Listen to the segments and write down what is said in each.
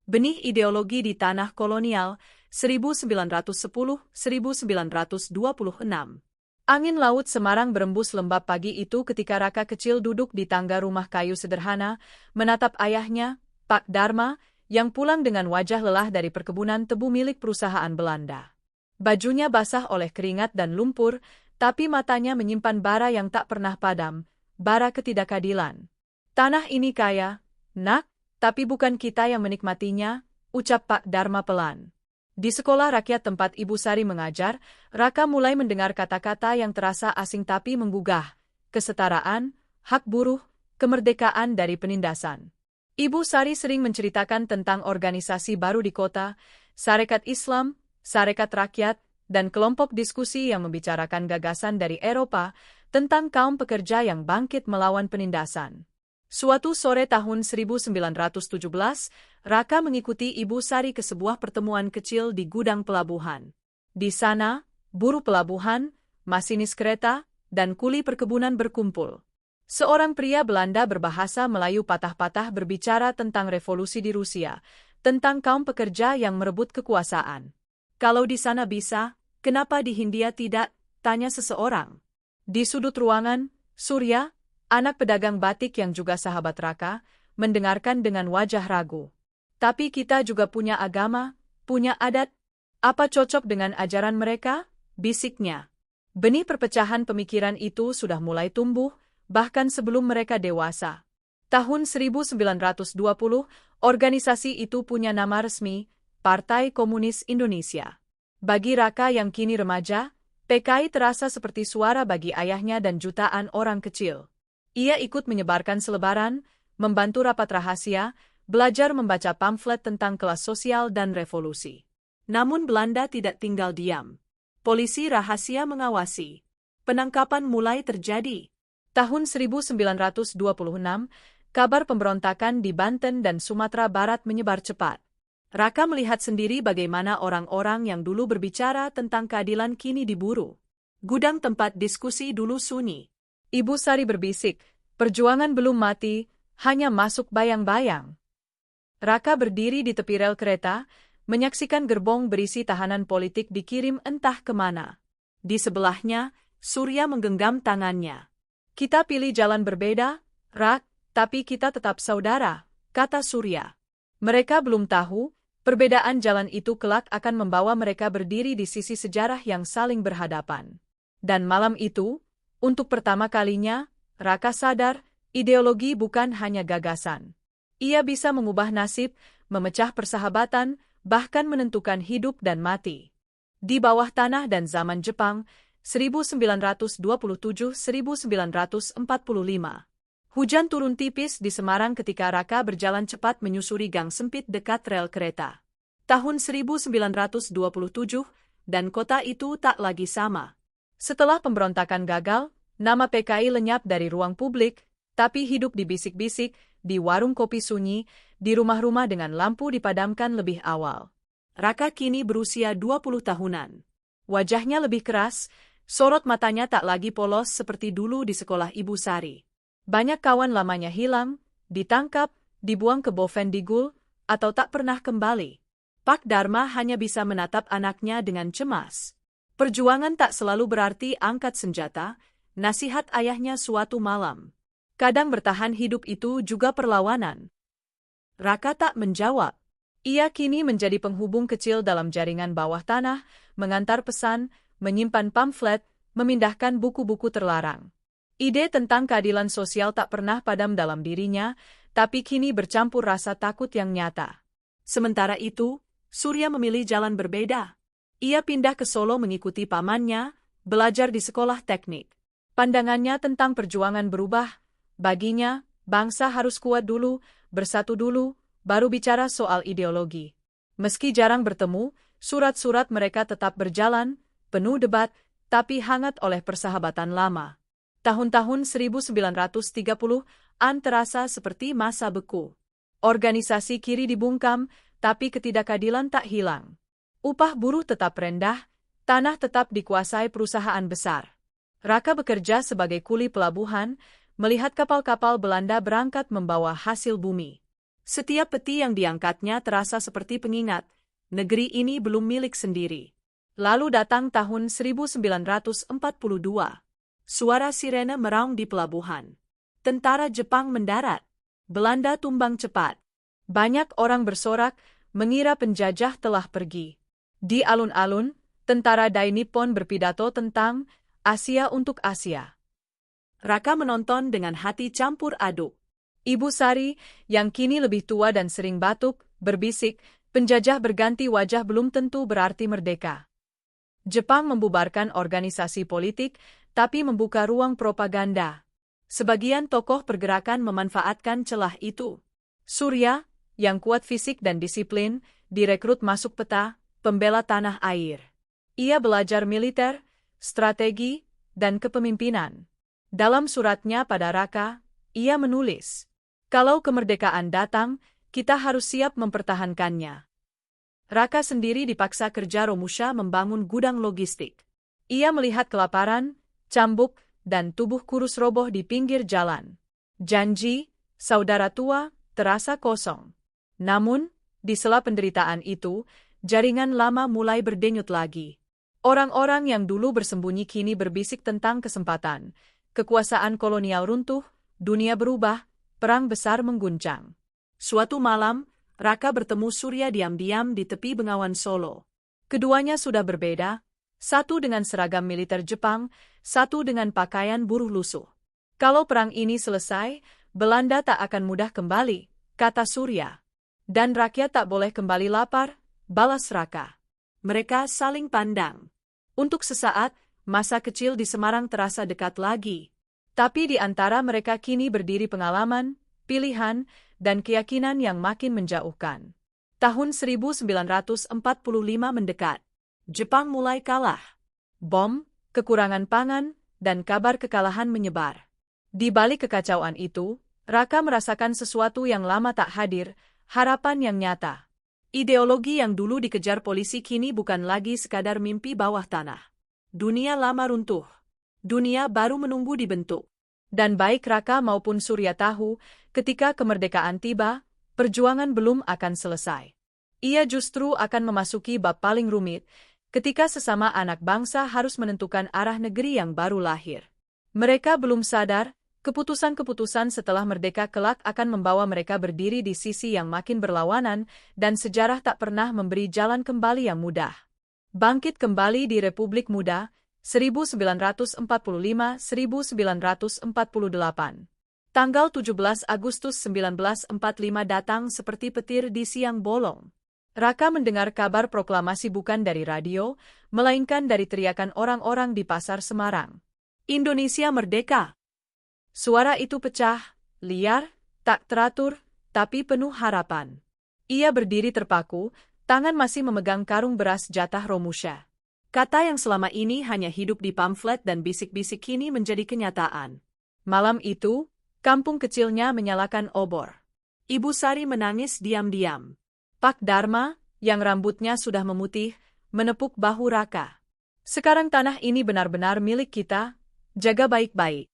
Benih ideologi di tanah kolonial 1910-1926. Angin laut Semarang berembus lembab pagi itu ketika Raka kecil duduk di tangga rumah kayu sederhana, menatap ayahnya, Pak Dharma, yang pulang dengan wajah lelah dari perkebunan tebu milik perusahaan Belanda. Bajunya basah oleh keringat dan lumpur, tapi matanya menyimpan bara yang tak pernah padam, bara ketidakadilan. Tanah ini kaya, nak, tapi bukan kita yang menikmatinya, ucap Pak Dharma pelan. Di sekolah rakyat tempat Ibu Sari mengajar, Raka mulai mendengar kata-kata yang terasa asing tapi menggugah. Kesetaraan, hak buruh, kemerdekaan dari penindasan. Ibu Sari sering menceritakan tentang organisasi baru di kota, Sarekat Islam, Sarekat Rakyat, dan kelompok diskusi yang membicarakan gagasan dari Eropa tentang kaum pekerja yang bangkit melawan penindasan. Suatu sore tahun 1917, Raka mengikuti Ibu Sari ke sebuah pertemuan kecil di gudang pelabuhan. Di sana, buruh pelabuhan, masinis kereta, dan kuli perkebunan berkumpul. Seorang pria Belanda berbahasa Melayu patah-patah berbicara tentang revolusi di Rusia, tentang kaum pekerja yang merebut kekuasaan. Kalau di sana bisa, kenapa di Hindia tidak? Tanya seseorang. Di sudut ruangan, Surya, anak pedagang batik yang juga sahabat Raka, mendengarkan dengan wajah ragu. Tapi kita juga punya agama, punya adat. Apa cocok dengan ajaran mereka? Bisiknya. Benih perpecahan pemikiran itu sudah mulai tumbuh, bahkan sebelum mereka dewasa. Tahun 1920, organisasi itu punya nama resmi, Partai Komunis Indonesia. Bagi Raka yang kini remaja, PKI terasa seperti suara bagi ayahnya dan jutaan orang kecil. Ia ikut menyebarkan selebaran, membantu rapat rahasia, belajar membaca pamflet tentang kelas sosial dan revolusi. Namun Belanda tidak tinggal diam. Polisi rahasia mengawasi. Penangkapan mulai terjadi. Tahun 1926, kabar pemberontakan di Banten dan Sumatera Barat menyebar cepat. Raka melihat sendiri bagaimana orang-orang yang dulu berbicara tentang keadilan kini diburu. Gudang tempat diskusi dulu sunyi. Ibu Sari berbisik, perjuangan belum mati, hanya masuk bayang-bayang. Raka berdiri di tepi rel kereta, menyaksikan gerbong berisi tahanan politik dikirim entah kemana. Di sebelahnya, Surya menggenggam tangannya. Kita pilih jalan berbeda, Rak, tapi kita tetap saudara, kata Surya. Mereka belum tahu, perbedaan jalan itu kelak akan membawa mereka berdiri di sisi sejarah yang saling berhadapan. Dan malam itu, untuk pertama kalinya, Raka sadar, ideologi bukan hanya gagasan. Ia bisa mengubah nasib, memecah persahabatan, bahkan menentukan hidup dan mati. Di bawah tanah dan zaman Jepang, 1927-1945. Hujan turun tipis di Semarang ketika Raka berjalan cepat menyusuri gang sempit dekat rel kereta. Tahun 1927, dan kota itu tak lagi sama. Setelah pemberontakan gagal, nama PKI lenyap dari ruang publik, tapi hidup di bisik-bisik, di warung kopi sunyi, di rumah-rumah dengan lampu dipadamkan lebih awal. Raka kini berusia 20 tahunan. Wajahnya lebih keras, sorot matanya tak lagi polos seperti dulu di sekolah Ibu Sari. Banyak kawan lamanya hilang, ditangkap, dibuang ke Bovendigul, atau tak pernah kembali. Pak Dharma hanya bisa menatap anaknya dengan cemas. Perjuangan tak selalu berarti angkat senjata, nasihat ayahnya suatu malam. Kadang bertahan hidup itu juga perlawanan. Raka tak menjawab. Ia kini menjadi penghubung kecil dalam jaringan bawah tanah, mengantar pesan, menyimpan pamflet, memindahkan buku-buku terlarang. Ide tentang keadilan sosial tak pernah padam dalam dirinya, tapi kini bercampur rasa takut yang nyata. Sementara itu, Surya memilih jalan berbeda. Ia pindah ke Solo mengikuti pamannya, belajar di sekolah teknik. Pandangannya tentang perjuangan berubah. Baginya, bangsa harus kuat dulu, bersatu dulu, baru bicara soal ideologi. Meski jarang bertemu, surat-surat mereka tetap berjalan, penuh debat, tapi hangat oleh persahabatan lama. Tahun-tahun 1930-an terasa seperti masa beku. Organisasi kiri dibungkam, tapi ketidakadilan tak hilang. Upah buruh tetap rendah, tanah tetap dikuasai perusahaan besar. Raka bekerja sebagai kuli pelabuhan, melihat kapal-kapal Belanda berangkat membawa hasil bumi. Setiap peti yang diangkatnya terasa seperti pengingat, negeri ini belum milik sendiri. Lalu datang tahun 1942. Suara sirene meraung di pelabuhan. Tentara Jepang mendarat. Belanda tumbang cepat. Banyak orang bersorak, mengira penjajah telah pergi. Di alun-alun, tentara Dai Nippon berpidato tentang Asia untuk Asia. Raka menonton dengan hati campur aduk. Ibu Sari, yang kini lebih tua dan sering batuk, berbisik, penjajah berganti wajah belum tentu berarti merdeka. Jepang membubarkan organisasi politik, tapi membuka ruang propaganda. Sebagian tokoh pergerakan memanfaatkan celah itu. Surya, yang kuat fisik dan disiplin, direkrut masuk peta, pembela tanah air. Ia belajar militer, strategi, dan kepemimpinan. Dalam suratnya pada Raka, ia menulis, "Kalau kemerdekaan datang, kita harus siap mempertahankannya." Raka sendiri dipaksa kerja Romusha membangun gudang logistik. Ia melihat kelaparan, cambuk, dan tubuh kurus roboh di pinggir jalan. Janji, saudara tua, terasa kosong. Namun, di sela penderitaan itu, jaringan lama mulai berdenyut lagi. Orang-orang yang dulu bersembunyi kini berbisik tentang kesempatan. Kekuasaan kolonial runtuh, dunia berubah, perang besar mengguncang. Suatu malam, Raka bertemu Surya diam-diam di tepi Bengawan Solo. Keduanya sudah berbeda, satu dengan seragam militer Jepang, satu dengan pakaian buruh lusuh. Kalau perang ini selesai, Belanda tak akan mudah kembali, kata Surya. Dan rakyat tak boleh kembali lapar, balas Raka. Mereka saling pandang. Untuk sesaat, masa kecil di Semarang terasa dekat lagi. Tapi di antara mereka kini berdiri pengalaman, pilihan, dan keyakinan yang makin menjauhkan. Tahun 1945 mendekat. Jepang mulai kalah. Bom, kekurangan pangan, dan kabar kekalahan menyebar. Di balik kekacauan itu, Raka merasakan sesuatu yang lama tak hadir, harapan yang nyata. Ideologi yang dulu dikejar polisi kini bukan lagi sekadar mimpi bawah tanah. Dunia lama runtuh. Dunia baru menunggu dibentuk. Dan baik Raka maupun Surya tahu, ketika kemerdekaan tiba, perjuangan belum akan selesai. Ia justru akan memasuki bab paling rumit, ketika sesama anak bangsa harus menentukan arah negeri yang baru lahir. Mereka belum sadar, keputusan-keputusan setelah merdeka kelak akan membawa mereka berdiri di sisi yang makin berlawanan, dan sejarah tak pernah memberi jalan kembali yang mudah. Bangkit kembali di Republik Muda, 1945-1948. Tanggal 17 Agustus 1945 datang seperti petir di siang bolong. Raka mendengar kabar proklamasi bukan dari radio, melainkan dari teriakan orang-orang di pasar Semarang. Indonesia merdeka! Suara itu pecah, liar, tak teratur, tapi penuh harapan. Ia berdiri terpaku, tangan masih memegang karung beras jatah Romusha. Kata yang selama ini hanya hidup di pamflet dan bisik-bisik kini menjadi kenyataan. Malam itu, kampung kecilnya menyalakan obor. Ibu Sari menangis diam-diam. Pak Dharma, yang rambutnya sudah memutih, menepuk bahu Raka. Sekarang tanah ini benar-benar milik kita, jaga baik-baik.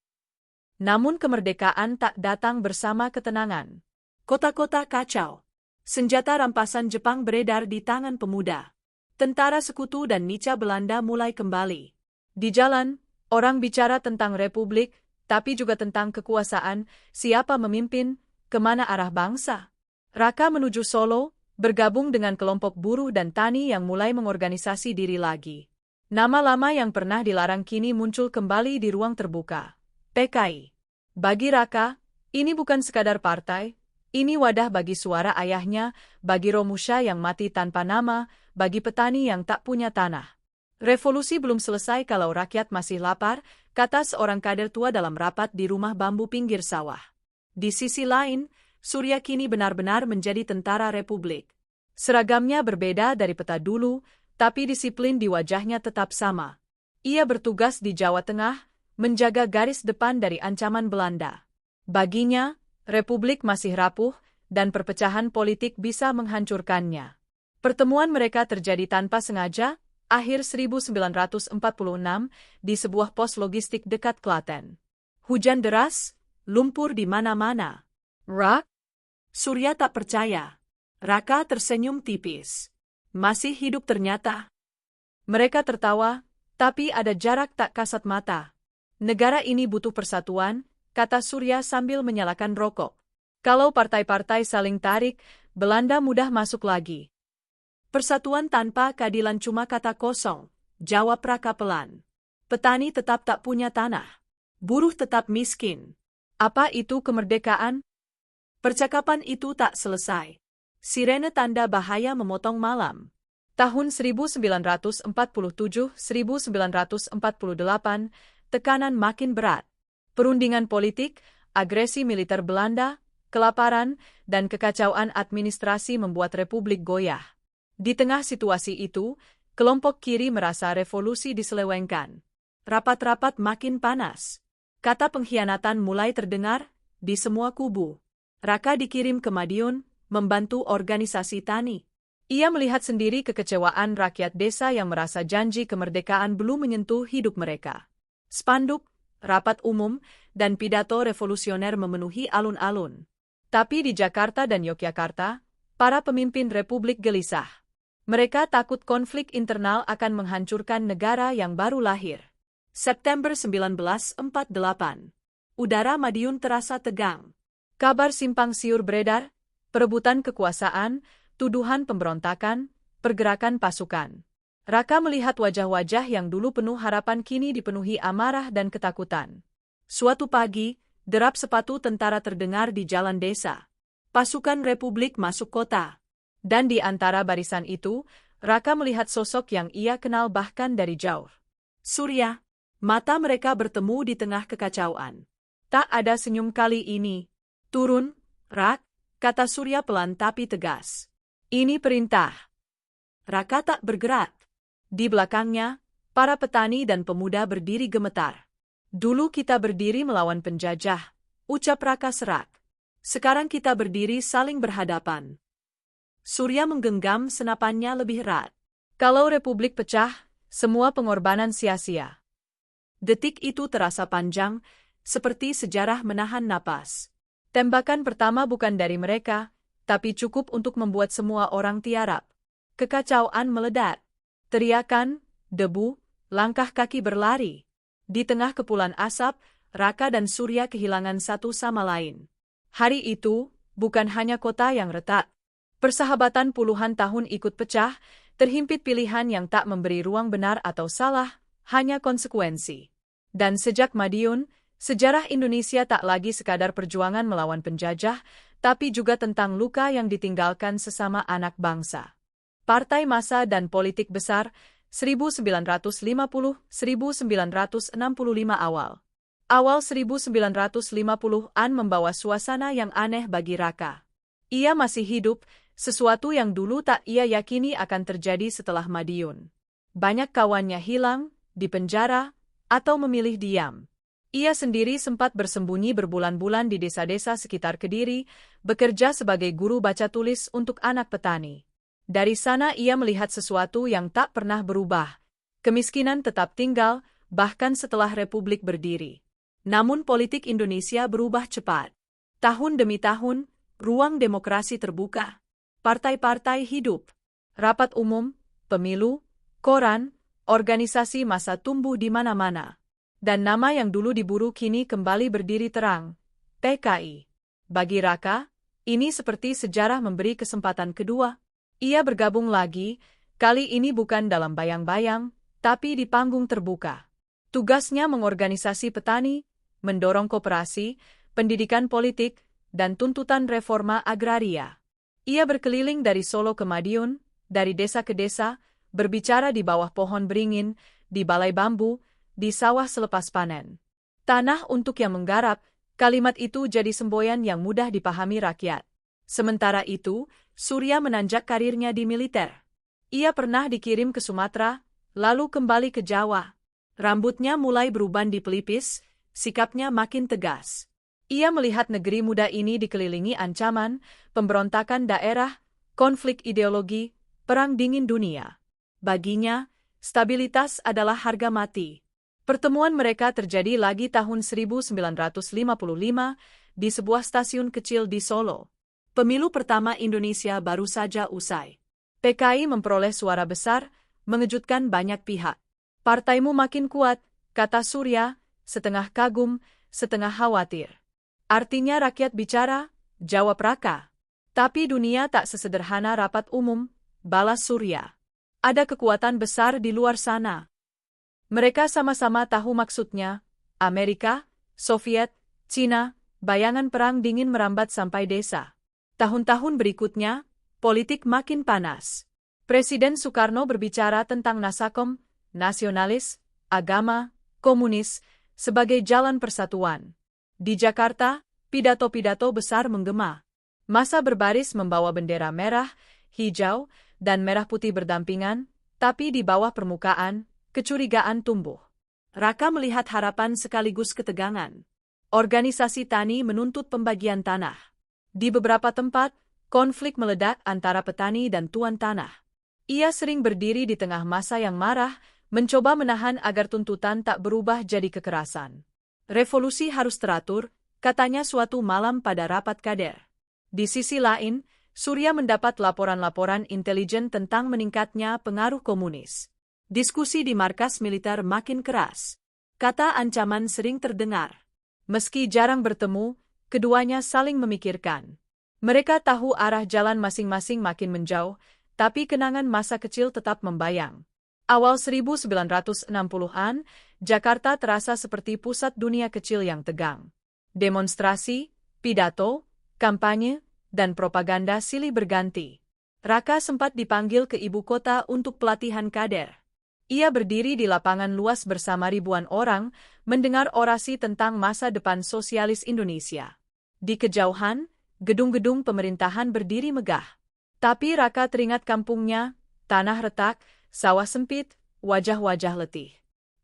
Namun kemerdekaan tak datang bersama ketenangan. Kota-kota kacau. Senjata rampasan Jepang beredar di tangan pemuda. Tentara sekutu dan nica Belanda mulai kembali. Di jalan, orang bicara tentang republik, tapi juga tentang kekuasaan, siapa memimpin, kemana arah bangsa. Raka menuju Solo, bergabung dengan kelompok buruh dan tani yang mulai mengorganisasi diri lagi. Nama lama yang pernah dilarang kini muncul kembali di ruang terbuka. PKI. Bagi Raka, ini bukan sekadar partai, ini wadah bagi suara ayahnya, bagi Romusha yang mati tanpa nama, bagi petani yang tak punya tanah. Revolusi belum selesai kalau rakyat masih lapar, kata seorang kader tua dalam rapat di rumah bambu pinggir sawah. Di sisi lain, Surya kini benar-benar menjadi tentara republik. Seragamnya berbeda dari peta dulu, tapi disiplin di wajahnya tetap sama. Ia bertugas di Jawa Tengah, menjaga garis depan dari ancaman Belanda. Baginya, republik masih rapuh, dan perpecahan politik bisa menghancurkannya. Pertemuan mereka terjadi tanpa sengaja, akhir 1946, di sebuah pos logistik dekat Klaten. Hujan deras, lumpur di mana-mana. Rak? Surya tak percaya. Raka tersenyum tipis. Masih hidup ternyata. Mereka tertawa, tapi ada jarak tak kasat mata. Negara ini butuh persatuan, kata Surya sambil menyalakan rokok. Kalau partai-partai saling tarik, Belanda mudah masuk lagi. Persatuan tanpa keadilan cuma kata kosong, jawab Raka pelan. Petani tetap tak punya tanah. Buruh tetap miskin. Apa itu kemerdekaan? Percakapan itu tak selesai. Sirene tanda bahaya memotong malam. Tahun 1947-1948, tekanan makin berat. Perundingan politik, agresi militer Belanda, kelaparan, dan kekacauan administrasi membuat Republik goyah. Di tengah situasi itu, kelompok kiri merasa revolusi diselewengkan. Rapat-rapat makin panas. Kata pengkhianatan mulai terdengar di semua kubu. Raka dikirim ke Madiun, membantu organisasi tani. Ia melihat sendiri kekecewaan rakyat desa yang merasa janji kemerdekaan belum menyentuh hidup mereka. Spanduk, rapat umum, dan pidato revolusioner memenuhi alun-alun. Tapi di Jakarta dan Yogyakarta, para pemimpin Republik gelisah. Mereka takut konflik internal akan menghancurkan negara yang baru lahir. September 1948. Udara Madiun terasa tegang. Kabar simpang siur beredar, perebutan kekuasaan, tuduhan pemberontakan, pergerakan pasukan. Raka melihat wajah-wajah yang dulu penuh harapan kini dipenuhi amarah dan ketakutan. Suatu pagi, derap sepatu tentara terdengar di jalan desa. Pasukan Republik masuk kota. Dan di antara barisan itu, Raka melihat sosok yang ia kenal bahkan dari jauh. Surya. Mata mereka bertemu di tengah kekacauan. Tak ada senyum kali ini. Turun, Rak, kata Surya pelan tapi tegas. Ini perintah. Raka tak bergerak. Di belakangnya, para petani dan pemuda berdiri gemetar. Dulu kita berdiri melawan penjajah, ucap Raka serak. Sekarang kita berdiri saling berhadapan. Surya menggenggam senapannya lebih erat. Kalau Republik pecah, semua pengorbanan sia-sia. Detik itu terasa panjang, seperti sejarah menahan napas. Tembakan pertama bukan dari mereka, tapi cukup untuk membuat semua orang tiarap. Kekacauan meledak. Teriakan, debu, langkah kaki berlari. Di tengah kepulan asap, Raka dan Surya kehilangan satu sama lain. Hari itu, bukan hanya kota yang retak. Persahabatan puluhan tahun ikut pecah, terhimpit pilihan yang tak memberi ruang benar atau salah, hanya konsekuensi. Dan sejak Madiun, sejarah Indonesia tak lagi sekadar perjuangan melawan penjajah, tapi juga tentang luka yang ditinggalkan sesama anak bangsa. Partai massa dan politik besar, 1950-1965 awal. Awal 1950-an membawa suasana yang aneh bagi Raka. Ia masih hidup, sesuatu yang dulu tak ia yakini akan terjadi setelah Madiun. Banyak kawannya hilang, dipenjara, atau memilih diam. Ia sendiri sempat bersembunyi berbulan-bulan di desa-desa sekitar Kediri, bekerja sebagai guru baca tulis untuk anak petani. Dari sana ia melihat sesuatu yang tak pernah berubah. Kemiskinan tetap tinggal, bahkan setelah Republik berdiri. Namun politik Indonesia berubah cepat. Tahun demi tahun, ruang demokrasi terbuka. Partai-partai hidup. Rapat umum, pemilu, koran, organisasi massa tumbuh di mana-mana. Dan nama yang dulu diburu kini kembali berdiri terang, PKI. Bagi Raka, ini seperti sejarah memberi kesempatan kedua. Ia bergabung lagi, kali ini bukan dalam bayang-bayang, tapi di panggung terbuka. Tugasnya mengorganisasi petani, mendorong koperasi, pendidikan politik, dan tuntutan reforma agraria. Ia berkeliling dari Solo ke Madiun, dari desa ke desa, berbicara di bawah pohon beringin, di balai bambu, di sawah selepas panen. Tanah untuk yang menggarap, kalimat itu jadi semboyan yang mudah dipahami rakyat. Sementara itu, Surya menanjak karirnya di militer. Ia pernah dikirim ke Sumatera, lalu kembali ke Jawa. Rambutnya mulai beruban di pelipis, sikapnya makin tegas. Ia melihat negeri muda ini dikelilingi ancaman, pemberontakan daerah, konflik ideologi, perang dingin dunia. Baginya, stabilitas adalah harga mati. Pertemuan mereka terjadi lagi tahun 1955 di sebuah stasiun kecil di Solo. Pemilu pertama Indonesia baru saja usai. PKI memperoleh suara besar, mengejutkan banyak pihak. Partaimu makin kuat, kata Surya, setengah kagum, setengah khawatir. Artinya rakyat bicara, jawab Raka. Tapi dunia tak sesederhana rapat umum, balas Surya. Ada kekuatan besar di luar sana. Mereka sama-sama tahu maksudnya, Amerika, Soviet, Cina, bayangan perang dingin merambat sampai desa. Tahun-tahun berikutnya, politik makin panas. Presiden Soekarno berbicara tentang Nasakom, nasionalis, agama, komunis, sebagai jalan persatuan. Di Jakarta, pidato-pidato besar menggema. Massa berbaris membawa bendera merah, hijau, dan merah putih berdampingan, tapi di bawah permukaan, kecurigaan tumbuh. Raka melihat harapan sekaligus ketegangan. Organisasi tani menuntut pembagian tanah. Di beberapa tempat, konflik meledak antara petani dan tuan tanah. Ia sering berdiri di tengah massa yang marah, mencoba menahan agar tuntutan tak berubah jadi kekerasan. Revolusi harus teratur, katanya suatu malam pada rapat kader. Di sisi lain, Surya mendapat laporan-laporan intelijen tentang meningkatnya pengaruh komunis. Diskusi di markas militer makin keras. Kata ancaman sering terdengar. Meski jarang bertemu, keduanya saling memikirkan. Mereka tahu arah jalan masing-masing makin menjauh, tapi kenangan masa kecil tetap membayang. Awal 1960-an, Jakarta terasa seperti pusat dunia kecil yang tegang. Demonstrasi, pidato, kampanye, dan propaganda silih berganti. Raka sempat dipanggil ke ibu kota untuk pelatihan kader. Ia berdiri di lapangan luas bersama ribuan orang, mendengar orasi tentang masa depan sosialis Indonesia. Di kejauhan, gedung-gedung pemerintahan berdiri megah. Tapi Raka teringat kampungnya, tanah retak, sawah sempit, wajah-wajah letih.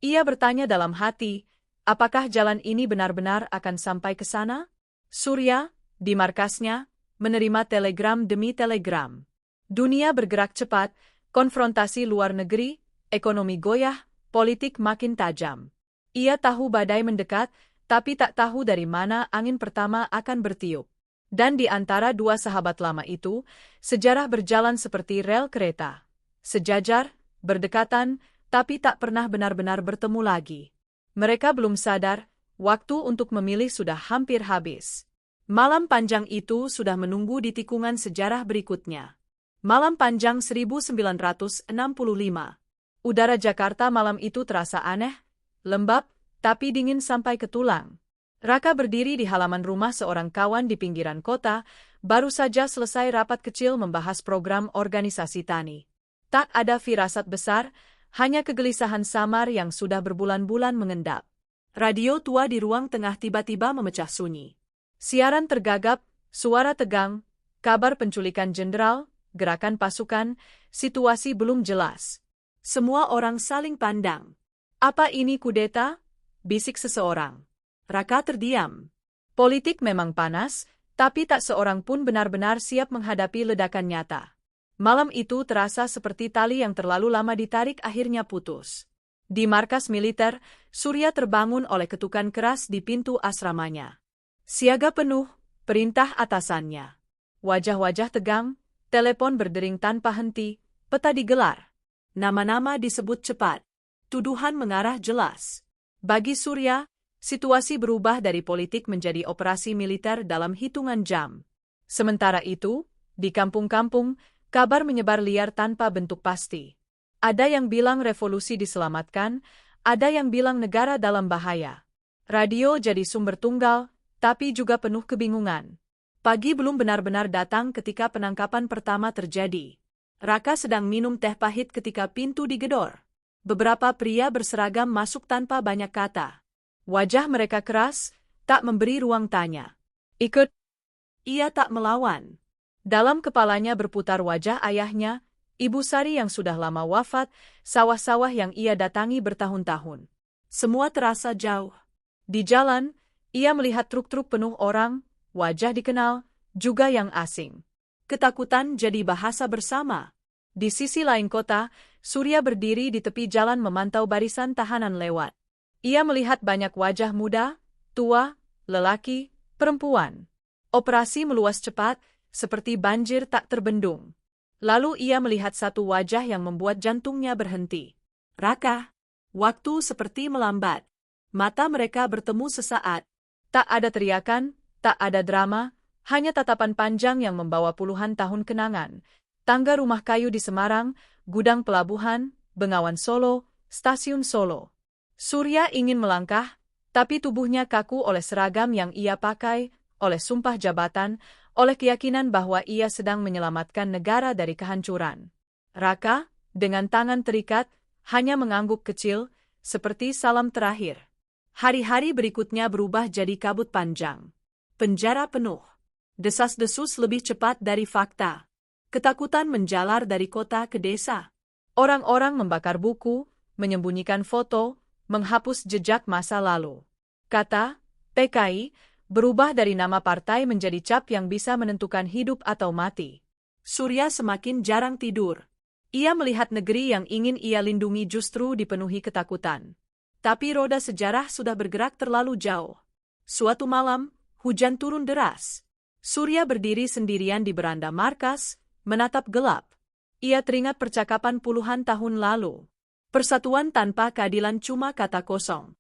Ia bertanya dalam hati, apakah jalan ini benar-benar akan sampai ke sana? Surya, di markasnya, menerima telegram demi telegram. Dunia bergerak cepat, konfrontasi luar negeri, ekonomi goyah, politik makin tajam. Ia tahu badai mendekat, tapi tak tahu dari mana angin pertama akan bertiup. Dan di antara dua sahabat lama itu, sejarah berjalan seperti rel kereta. Sejajar, berdekatan, tapi tak pernah benar-benar bertemu lagi. Mereka belum sadar, waktu untuk memilih sudah hampir habis. Malam panjang itu sudah menunggu di tikungan sejarah berikutnya. Malam panjang 1965. Udara Jakarta malam itu terasa aneh, lembab, tapi dingin sampai ke tulang. Raka berdiri di halaman rumah seorang kawan di pinggiran kota, baru saja selesai rapat kecil membahas program organisasi tani. Tak ada firasat besar, hanya kegelisahan samar yang sudah berbulan-bulan mengendap. Radio tua di ruang tengah tiba-tiba memecah sunyi. Siaran tergagap, suara tegang, kabar penculikan jenderal, gerakan pasukan, situasi belum jelas. Semua orang saling pandang. Apa ini kudeta? Bisik seseorang. Raka terdiam. Politik memang panas, tapi tak seorang pun benar-benar siap menghadapi ledakan nyata. Malam itu terasa seperti tali yang terlalu lama ditarik akhirnya putus. Di markas militer, Surya terbangun oleh ketukan keras di pintu asramanya. Siaga penuh, perintah atasannya. Wajah-wajah tegang, telepon berdering tanpa henti, peta digelar. Nama-nama disebut cepat. Tuduhan mengarah jelas. Bagi Surya, situasi berubah dari politik menjadi operasi militer dalam hitungan jam. Sementara itu, di kampung-kampung, kabar menyebar liar tanpa bentuk pasti. Ada yang bilang revolusi diselamatkan, ada yang bilang negara dalam bahaya. Radio jadi sumber tunggal, tapi juga penuh kebingungan. Pagi belum benar-benar datang ketika penangkapan pertama terjadi. Raka sedang minum teh pahit ketika pintu digedor. Beberapa pria berseragam masuk tanpa banyak kata. Wajah mereka keras, tak memberi ruang tanya. Ikut. Ia tak melawan. Dalam kepalanya berputar wajah ayahnya, Ibu Sari yang sudah lama wafat, sawah-sawah yang ia datangi bertahun-tahun. Semua terasa jauh. Di jalan, ia melihat truk-truk penuh orang, wajah dikenal, juga yang asing. Ketakutan jadi bahasa bersama. Di sisi lain kota, Surya berdiri di tepi jalan memantau barisan tahanan lewat. Ia melihat banyak wajah muda, tua, lelaki, perempuan. Operasi meluas cepat, seperti banjir tak terbendung. Lalu ia melihat satu wajah yang membuat jantungnya berhenti. Raka. Waktu seperti melambat. Mata mereka bertemu sesaat. Tak ada teriakan, tak ada drama, hanya tatapan panjang yang membawa puluhan tahun kenangan. Tangga rumah kayu di Semarang, gudang pelabuhan, Bengawan Solo, stasiun Solo. Surya ingin melangkah, tapi tubuhnya kaku oleh seragam yang ia pakai, oleh sumpah jabatan, oleh keyakinan bahwa ia sedang menyelamatkan negara dari kehancuran. Raka, dengan tangan terikat, hanya mengangguk kecil, seperti salam terakhir. Hari-hari berikutnya berubah jadi kabut panjang. Penjara penuh. Desas-desus lebih cepat dari fakta. Ketakutan menjalar dari kota ke desa. Orang-orang membakar buku, menyembunyikan foto, menghapus jejak masa lalu. Kata PKI berubah dari nama partai menjadi cap yang bisa menentukan hidup atau mati. Surya semakin jarang tidur. Ia melihat negeri yang ingin ia lindungi justru dipenuhi ketakutan. Tapi roda sejarah sudah bergerak terlalu jauh. Suatu malam, hujan turun deras. Surya berdiri sendirian di beranda markas, menatap gelap. Ia teringat percakapan puluhan tahun lalu. Persatuan tanpa keadilan cuma kata kosong.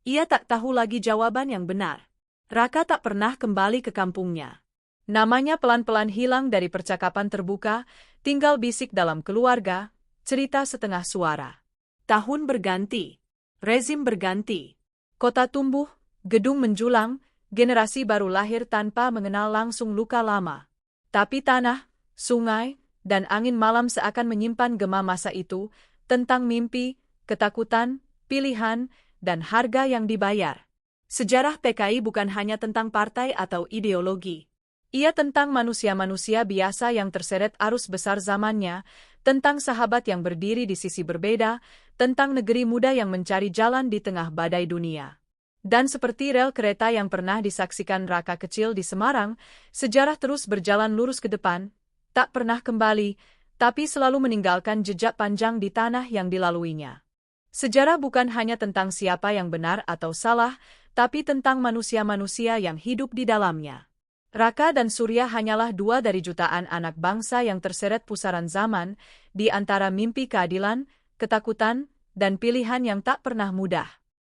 Ia tak tahu lagi jawaban yang benar. Raka tak pernah kembali ke kampungnya. Namanya pelan-pelan hilang dari percakapan terbuka, tinggal bisik dalam keluarga, cerita setengah suara. Tahun berganti, rezim berganti, kota tumbuh, gedung menjulang, generasi baru lahir tanpa mengenal langsung luka lama. Tapi tanah, sungai, dan angin malam seakan menyimpan gema masa itu, tentang mimpi, ketakutan, pilihan, dan harga yang dibayar. Sejarah PKI bukan hanya tentang partai atau ideologi. Ia tentang manusia-manusia biasa yang terseret arus besar zamannya, tentang sahabat yang berdiri di sisi berbeda, tentang negeri muda yang mencari jalan di tengah badai dunia. Dan seperti rel kereta yang pernah disaksikan Raka kecil di Semarang, sejarah terus berjalan lurus ke depan, tak pernah kembali, tapi selalu meninggalkan jejak panjang di tanah yang dilaluinya. Sejarah bukan hanya tentang siapa yang benar atau salah, tapi tentang manusia-manusia yang hidup di dalamnya. Raka dan Surya hanyalah dua dari jutaan anak bangsa yang terseret pusaran zaman, di antara mimpi keadilan, ketakutan, dan pilihan yang tak pernah mudah.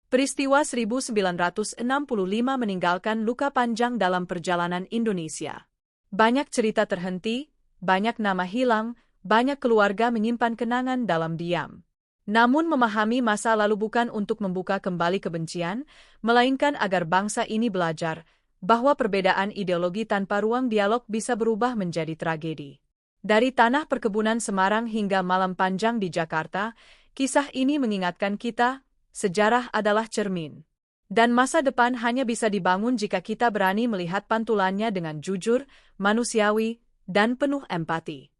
Peristiwa 1965 meninggalkan luka panjang dalam perjalanan Indonesia. Banyak cerita terhenti, banyak nama hilang, banyak keluarga menyimpan kenangan dalam diam. Namun memahami masa lalu bukan untuk membuka kembali kebencian, melainkan agar bangsa ini belajar bahwa perbedaan ideologi tanpa ruang dialog bisa berubah menjadi tragedi. Dari tanah perkebunan Semarang hingga malam panjang di Jakarta, kisah ini mengingatkan kita, sejarah adalah cermin. Dan masa depan hanya bisa dibangun jika kita berani melihat pantulannya dengan jujur, manusiawi, dan penuh empati.